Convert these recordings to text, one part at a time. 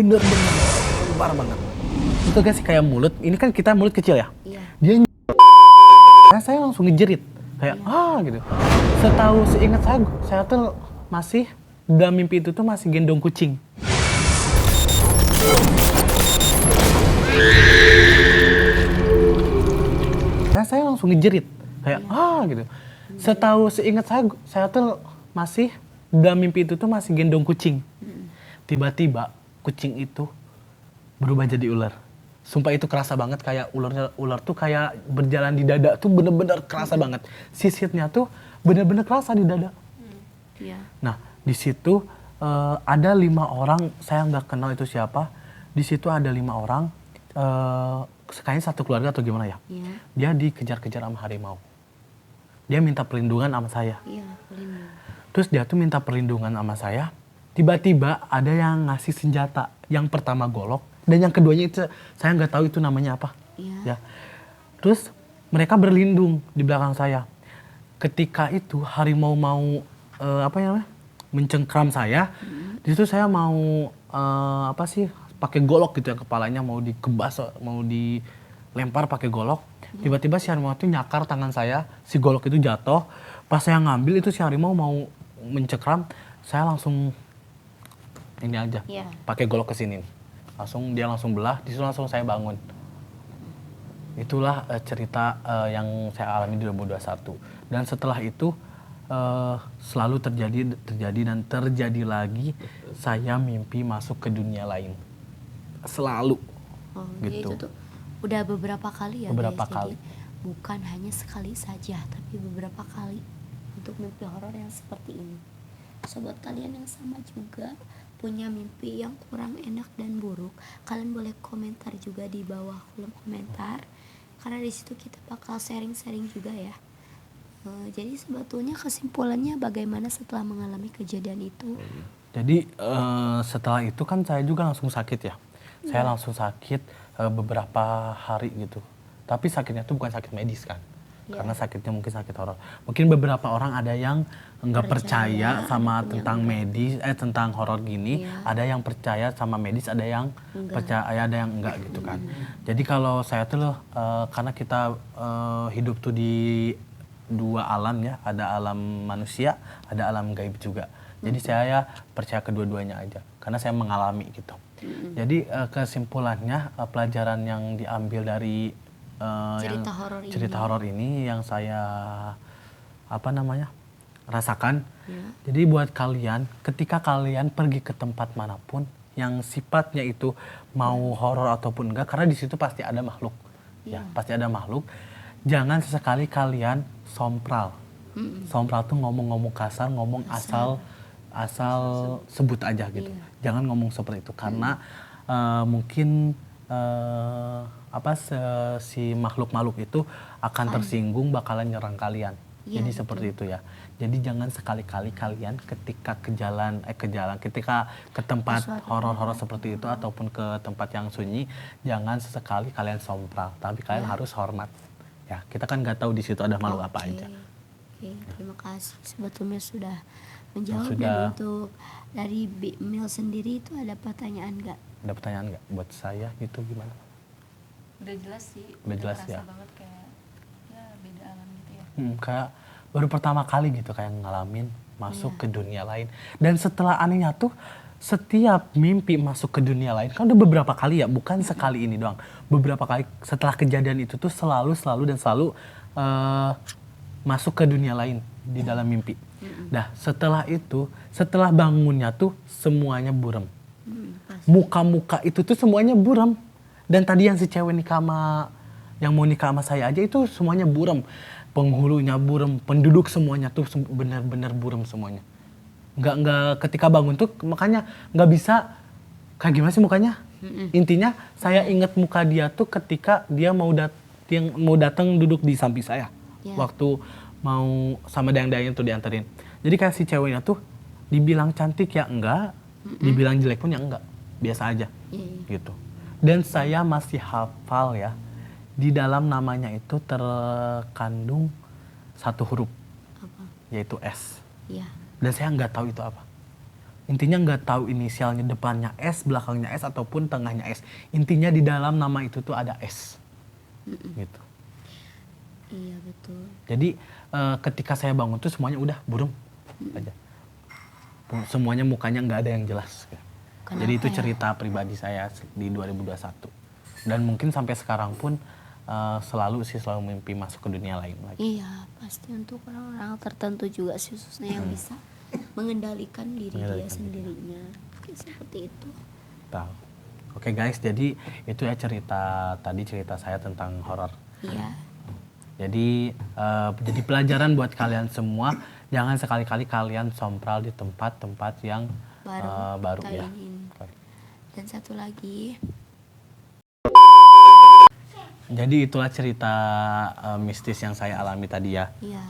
Bener-bener parah banget. Itu kan sih kayak mulut, ini kan kita mulut kecil ya. Iya. Dia nah, saya langsung ngejerit kayak gitu. Seingat saya tuh masih dalam mimpi itu tuh masih gendong kucing. Nah, saya langsung ngejerit kayak gitu. Seingat saya tuh masih dalam mimpi itu tuh masih gendong kucing. Tiba-tiba kucing itu berubah jadi ular. Sumpah itu kerasa banget, kayak ular tuh kayak berjalan di dada tuh bener-bener kerasa banget. Sisitnya tuh bener-bener kerasa di dada. Iya. Nah, di situ ada 5 orang, saya nggak kenal itu siapa. Di situ ada 5 orang, kayaknya satu keluarga atau gimana ya. Iya. Dia dikejar-kejar sama harimau. Dia minta perlindungan sama saya. Iya, pelindung. Terus dia tuh minta perlindungan sama saya. Tiba-tiba ada yang ngasih senjata. Yang pertama golok, dan yang keduanya itu saya nggak tahu itu namanya apa. Iya. Ya. Terus mereka berlindung di belakang saya. Ketika itu harimau mau mencengkram saya, di situ saya mau pakai golok gitu ya, kepalanya mau dikebas, mau dilempar pakai golok. Tiba-tiba si harimau itu nyakar tangan saya, si golok itu jatuh. Pas saya ngambil itu si harimau mau mencengkram, saya langsung ini aja, pakai golok ke sini. Dia langsung belah, di situ langsung saya bangun. Itulah cerita yang saya alami di 2021. Dan setelah itu selalu terjadi dan terjadi lagi, saya mimpi masuk ke dunia lain. Selalu. Oh, gitu. Jadi itu tuh udah beberapa kali ya, Beberapa guys. kali. Jadi bukan hanya sekali saja, tapi beberapa kali untuk mimpi horor yang seperti ini. Sobat kalian yang sama juga punya mimpi yang kurang enak dan buruk, kalian boleh komentar juga di bawah kolom komentar, karena di situ kita bakal sharing-sharing juga ya. Jadi sebetulnya kesimpulannya bagaimana setelah mengalami kejadian itu? Jadi setelah itu kan saya juga langsung sakit ya. Saya langsung sakit beberapa hari gitu. Tapi sakitnya tuh bukan sakit medis kan. Karena sakitnya mungkin sakit horor. Mungkin beberapa orang ada yang nggak percaya sama tentang medis, tentang horor gini. Ada yang percaya sama medis, ada yang percaya, ada yang enggak gitu kan. Jadi kalau saya tuh karena kita hidup tuh di 2 alam ya, ada alam manusia, ada alam gaib juga. Jadi saya percaya kedua-duanya aja, karena saya mengalami gitu. Jadi kesimpulannya, pelajaran yang diambil dari cerita horor ini yang saya rasakan. Jadi buat kalian, ketika kalian pergi ke tempat manapun yang sifatnya itu mau horor ataupun enggak, karena di situ pasti ada makhluk. Ya, pasti ada makhluk. Jangan sesekali kalian sompral. Sompral tuh ngomong-ngomong kasar, ngomong asal sebut aja gitu. Jangan ngomong seperti itu, karena mungkin si makhluk-makhluk itu akan tersinggung, bakalan nyerang kalian. Jadi seperti itu ya. Jadi jangan sekali-kali kalian ketika ketika ke tempat horor-horor seperti itu ataupun ke tempat yang sunyi, jangan sesekali kalian sompral. Tapi kalian harus hormat. Ya, kita kan nggak tahu di situ ada makhluk apa aja. Oke, terima kasih sebetulnya sudah menjawab. Dan untuk dari Bimil sendiri itu ada pertanyaan nggak? Ada pertanyaan nggak buat saya gitu, gimana? Udah jelas sih. Udah jelas ya. Banget kayak ya beda alam gitu ya. Kayak baru pertama kali gitu kayak ngalamin masuk ke dunia lain. Dan setelah anehnya tuh setiap mimpi masuk ke dunia lain kan udah beberapa kali ya, bukan sekali ini doang. Beberapa kali setelah kejadian itu tuh selalu masuk ke dunia lain di dalam mimpi. Nah, setelah bangunnya tuh semuanya buram. Muka-muka itu tuh semuanya buram. Dan tadi yang si cewek yang mau nikah sama saya aja itu semuanya buram. Penghulunya buram, penduduk semuanya tuh benar-benar buram semuanya. Nggak ketika bangun tuh makanya nggak bisa kayak gimana sih mukanya. Intinya saya ingat muka dia tuh ketika dia mau datang duduk di samping saya. Waktu mau sama dayang-dayang tuh dianterin. Jadi kayak si ceweknya tuh dibilang cantik ya enggak, dibilang jelek pun ya enggak, biasa aja gitu. Dan saya masih hafal ya, di dalam namanya itu terkandung 1 huruf, yaitu S. Dan saya nggak tahu itu apa. Intinya nggak tahu inisialnya, depannya S, belakangnya S, ataupun tengahnya S. Intinya di dalam nama itu tuh ada S. Gitu. Iya betul. Jadi ketika saya bangun tuh semuanya udah burem aja. Semuanya mukanya nggak ada yang jelas. Kenapa Jadi itu ya? cerita pribadi saya di 2021. Dan mungkin sampai sekarang pun selalu mimpi masuk ke dunia lain lagi. Iya, pasti untuk orang-orang tertentu juga sih khususnya yang bisa mengendalikan diri dia Mengendalikan sendirinya. Kayak seperti itu. Tahu. Oke guys, jadi itu ya cerita saya tentang horor. Iya. Jadi jadi pelajaran buat kalian semua, jangan sekali-kali kalian sompral di tempat-tempat yang baru ya. kalian ini. Dan satu lagi, Jadi itulah cerita mistis yang saya alami tadi ya. ya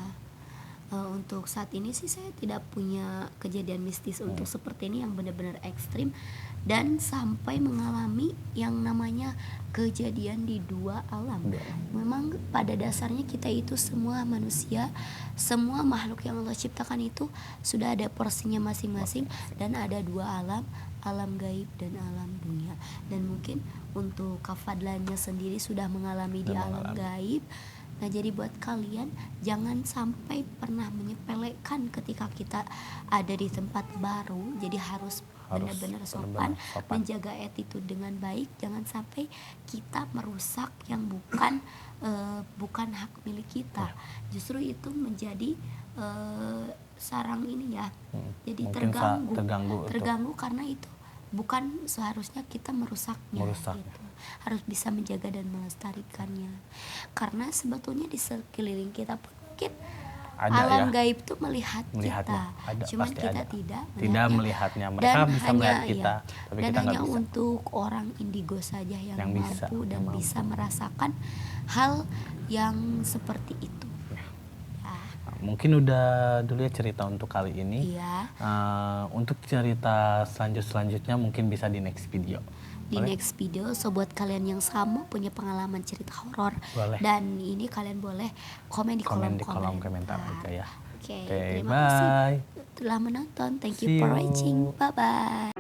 untuk saat ini sih saya tidak punya kejadian mistis untuk seperti ini yang benar-benar ekstrim dan sampai mengalami yang namanya kejadian di dua alam. Memang pada dasarnya kita itu semua manusia, semua makhluk yang Allah ciptakan itu sudah ada porsinya masing-masing dan ada dua alam, alam gaib dan alam dunia. Dan mungkin untuk Kak Fadlannya sendiri sudah mengalami di alam gaib. Nah, jadi buat kalian jangan sampai pernah menyepelekan ketika kita ada di tempat baru. Jadi harus benar-benar sopan, menjaga attitude dengan baik. Jangan sampai kita merusak yang bukan hak milik kita. Justru itu menjadi sarang ini ya. Jadi Mungkin terganggu karena itu bukan seharusnya kita merusaknya. Gitu. Harus bisa menjaga dan melestarikannya. Karena sebetulnya di sekeliling kita pun mungkin ada alam ya, gaib tuh melihat melihatnya. kita. Ada, Cuman pasti kita ada. tidak melihatnya. Mereka bisa melihat kita, tapi dan kita nggak hanya bisa. untuk orang indigo saja yang Bisa, mampu dan yang mampu. bisa merasakan hal yang seperti itu. Ya. Mungkin udah dulu ya cerita untuk kali ini. Iya. Untuk cerita selanjutnya mungkin bisa di next video. Di next video, so buat kalian yang sama punya pengalaman cerita horor Boleh. dan ini kalian boleh komen di kolom komentar aja ya. Oke, Oke, terima kasih bye. telah menonton. Thank See you for you. watching. Bye bye.